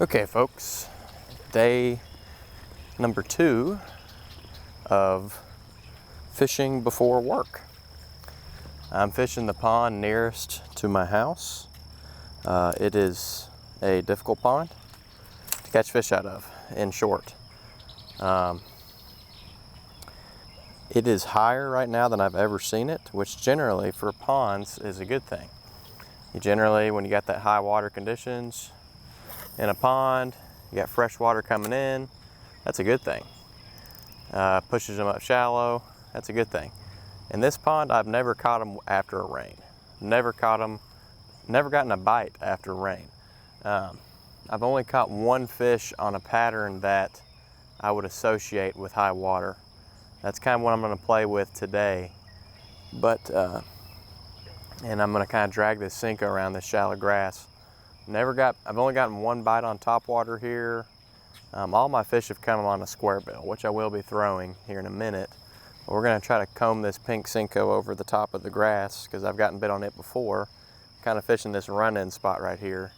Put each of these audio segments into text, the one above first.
Okay, folks, day number 2 of fishing before work. I'm fishing the pond nearest to my house. It is a difficult pond to catch fish out of, in short. It is higher right now than I've ever seen it, which generally for ponds is a good thing. You generally, when you got that high water conditions in a pond, you got fresh water coming in, that's a good thing. Pushes them up shallow, that's a good thing. In this pond, I've never caught them after a rain. Never caught them, never gotten a bite after rain. I've only caught one fish on a pattern that I would associate with high water. That's kind of what I'm going to play with today. And I'm going to kind of drag this Senko around this shallow grass. I've only gotten one bite on top water here. All my fish have come on a square bill, which I will be throwing here in a minute. But we're going to try to comb this pink Senko over the top of the grass because I've gotten bit on it before. Kind of fishing this run-in spot right here.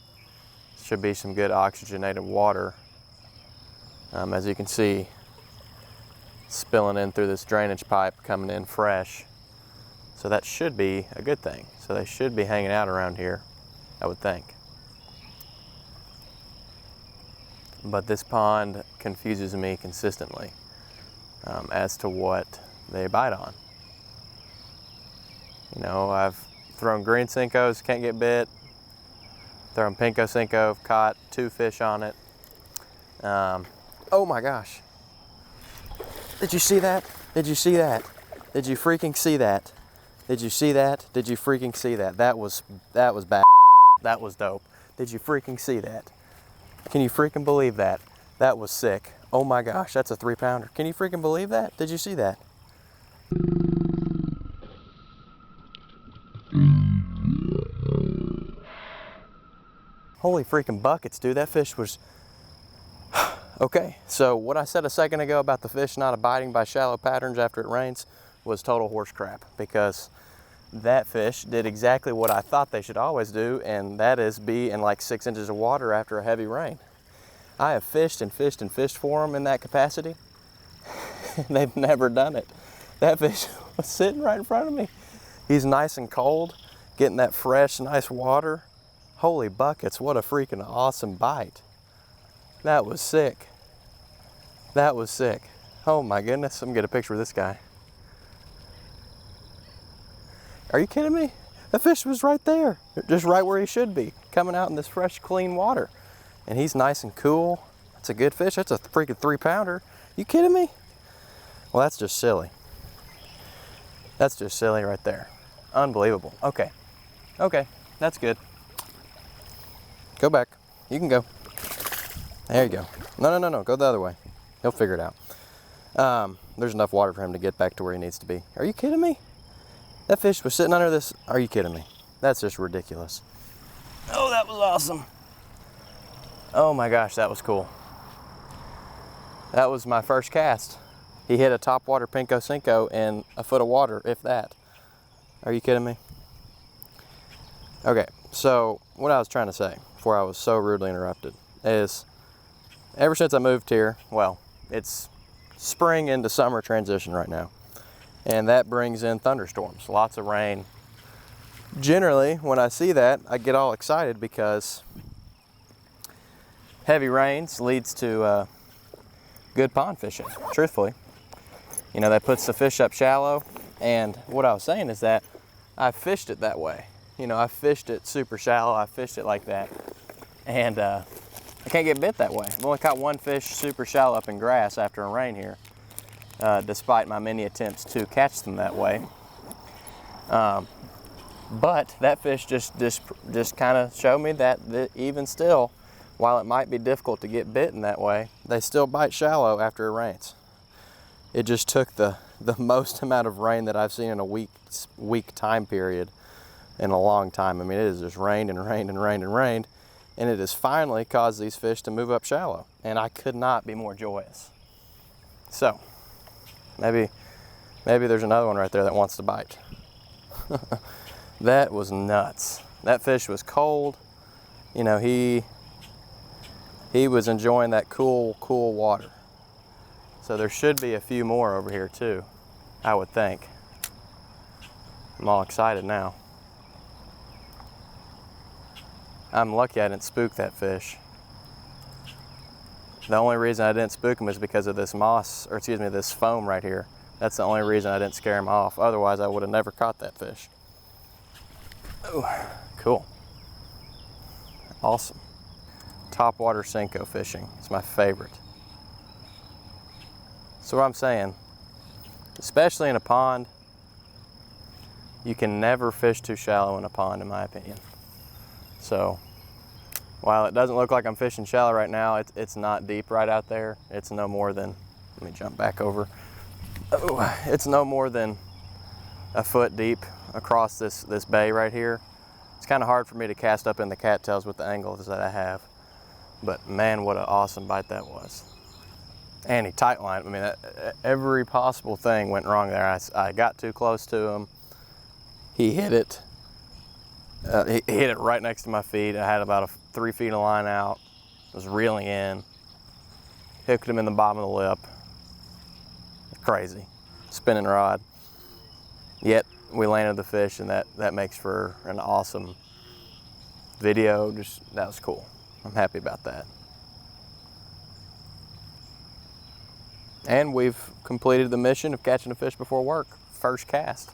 Should be some good oxygenated water. As you can see, spilling in through this drainage pipe, coming in fresh. So that should be a good thing. So they should be hanging out around here, I would think. But this pond confuses me consistently as to what they bite on. You know, I've thrown green Senkos, can't get bit. Thrown Pinko Senko, I've caught 2 fish on it. Oh my gosh. Did you see that? Did you see that? Did you freaking see that? Did you see that? Did you freaking see that? That was bad. That was dope. Did you freaking see that? Can you freaking believe that? That was sick. Oh my gosh, that's a 3-pounder. Can you freaking believe that? Did you see that? Holy freaking buckets, dude. That fish was... Okay, so what I said a second ago about the fish not abiding by shallow patterns after it rains was total horse crap, because that fish did exactly what I thought they should always do, and that is be in like 6 inches of water after a heavy rain. I have fished and fished and fished for them in that capacity. They've never done it. That fish was sitting right in front of me. He's nice and cold, getting that fresh, nice water. Holy buckets, what a freaking awesome bite. That was sick. That was sick. Oh my goodness, I'm gonna get a picture of this guy. Are you kidding me? The fish was right there, just right where he should be, coming out in this fresh, clean water. And he's nice and cool. That's a good fish. That's a freaking 3-pounder. You kidding me? Well, that's just silly. That's just silly right there. Unbelievable. Okay. Okay, that's good. Go back. You can go. There you go. No. Go the other way. He'll figure it out. There's enough water for him to get back to where he needs to be. Are you kidding me? That fish was sitting under this. Are you kidding me? That's just ridiculous. Oh, that was awesome. Oh my gosh, that was cool. That was my first cast. He hit a topwater Pinko Senko in a foot of water, if that. Are you kidding me? Okay, so what I was trying to say before I was so rudely interrupted is ever since I moved here, well, it's spring into summer transition right now. And that brings in thunderstorms, lots of rain. Generally, when I see that, I get all excited because heavy rains leads to good pond fishing, truthfully. You know, that puts the fish up shallow. And what I was saying is that I fished it that way. You know, I fished it super shallow. I fished it like that. And I can't get bit that way. I've only caught one fish super shallow up in grass after a rain here, despite my many attempts to catch them that way. But that fish just kind of showed me that even still, while it might be difficult to get bit in that way, they still bite shallow after it rains. It just took the most amount of rain that I've seen in a week time period in a long time. I mean, it has just rained and rained and rained and rained, and it has finally caused these fish to move up shallow, and I could not be more joyous. So, maybe there's another one right there that wants to bite. That was nuts. That fish was cold. You know, he he was enjoying that cool water. So there should be a few more over here too, I would think. I'm all excited now. I'm lucky I didn't spook that fish. The only reason I didn't spook him is because of this moss, or excuse me, this foam right here. That's the only reason I didn't scare him off. Otherwise, I would have never caught that fish. Oh, cool. Awesome. Topwater Senko fishing. It's my favorite. So what I'm saying, especially in a pond, you can never fish too shallow in a pond, in my opinion. So while it doesn't look like I'm fishing shallow right now, it's not deep right out there. It's no more than, let me jump back over. Oh, it's no more than a foot deep across this bay right here. It's kind of hard for me to cast up in the cattails with the angles that I have. But man, what an awesome bite that was. And he tight lined. I mean, every possible thing went wrong there. I got too close to him. He hit it. He hit it right next to my feet. I had about 3 feet of line out. Was reeling in. Hooked him in the bottom of the lip. Crazy. Spinning rod. Yet we landed the fish, and that makes for an awesome video. That was cool. I'm happy about that. And we've completed the mission of catching a fish before work. First cast.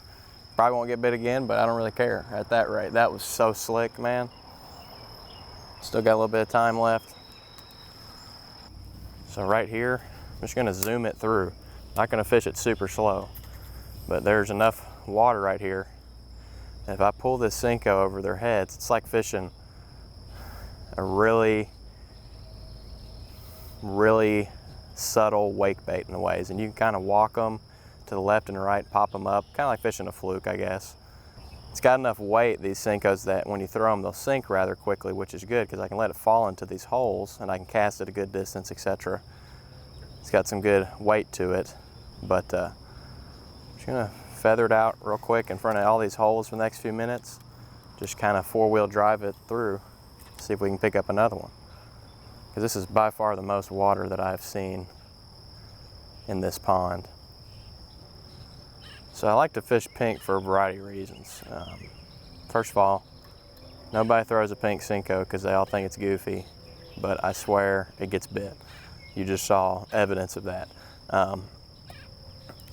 Probably won't get bit again, but I don't really care at that rate. That was so slick, man. Still got a little bit of time left. So right here, I'm just gonna zoom it through. Not gonna fish it super slow, but there's enough water right here. And if I pull this Senko over their heads, it's like fishing a really subtle wake bait in the ways. And you can kind of walk them to the left and right, pop them up, kind of like fishing a fluke, I guess. It's got enough weight, these Senkos, that when you throw them, they'll sink rather quickly, which is good because I can let it fall into these holes and I can cast it a good distance, etc. It's got some good weight to it, but I'm just gonna feather it out real quick in front of all these holes for the next few minutes. Just kind of four-wheel drive it through, see if we can pick up another one. Because this is by far the most water that I've seen in this pond. So I like to fish pink for a variety of reasons. First of all, nobody throws a pink Senko because they all think it's goofy, but I swear it gets bit. You just saw evidence of that.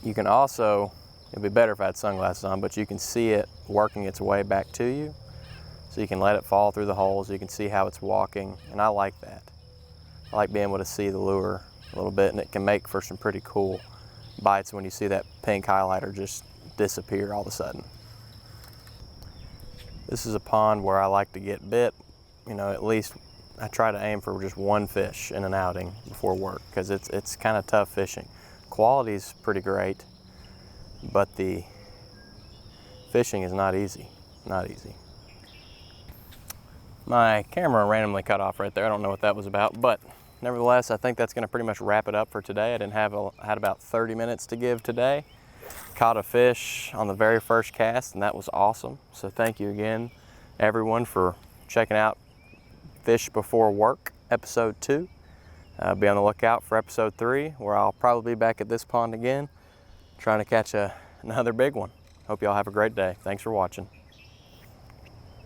You can also, it'd be better if I had sunglasses on, but you can see it working its way back to you. So you can let it fall through the holes, you can see how it's walking, and I like that. I like being able to see the lure a little bit, and it can make for some pretty cool bites when you see that pink highlighter just disappear all of a sudden. This is a pond where I like to get bit. You know, at least I try to aim for just one fish in an outing before work because it's kind of tough fishing. Quality's pretty great, but the fishing is not easy, not easy. My camera randomly cut off right there. I don't know what that was about, but nevertheless, I think that's going to pretty much wrap it up for today. I had about 30 minutes to give today. Caught a fish on the very first cast, and that was awesome. So thank you again, everyone, for checking out Fish Before Work, episode 2. Be on the lookout for episode 3, where I'll probably be back at this pond again, trying to catch another big one. Hope y'all have a great day. Thanks for watching.